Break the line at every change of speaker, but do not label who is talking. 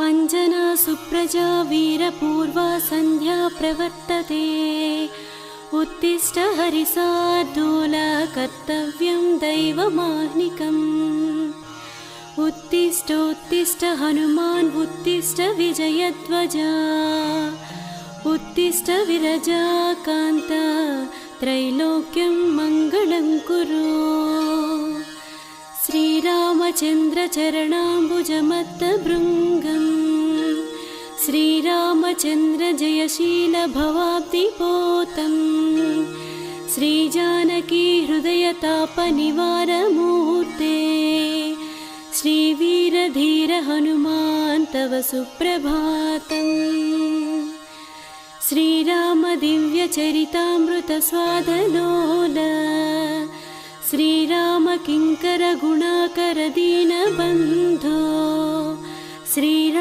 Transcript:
अंजना सुप्रजा वीरपूर्वा संध्या प्रवर्तते उत्तिष्ठ हरिशार्दूल कर्तव्यं दैवमाह्निकम् उत्तिष्ठोत्तिष्ठ हनुमान् उत्तिष्ठ विजयध्वजा उत्तिष्ठ विरजाकान्त त्रैलोक्यं मङ्गलं कुरु श्रीरामचन्द्र चरणाम्बुजमत्तभृङ्गम् श्रीरामचन्द्र जयशील भवाब्धिपोतम् श्रीजानकी हृदयतापनिवारमूर्ते श्रीवीरधीर हनुमान् तव सुप्रभातम् श्रीराम दिव्यचरितामृत स्वादलोल श्रीराम किङ्कर गुणाकर दीनबन्धो श्रीराम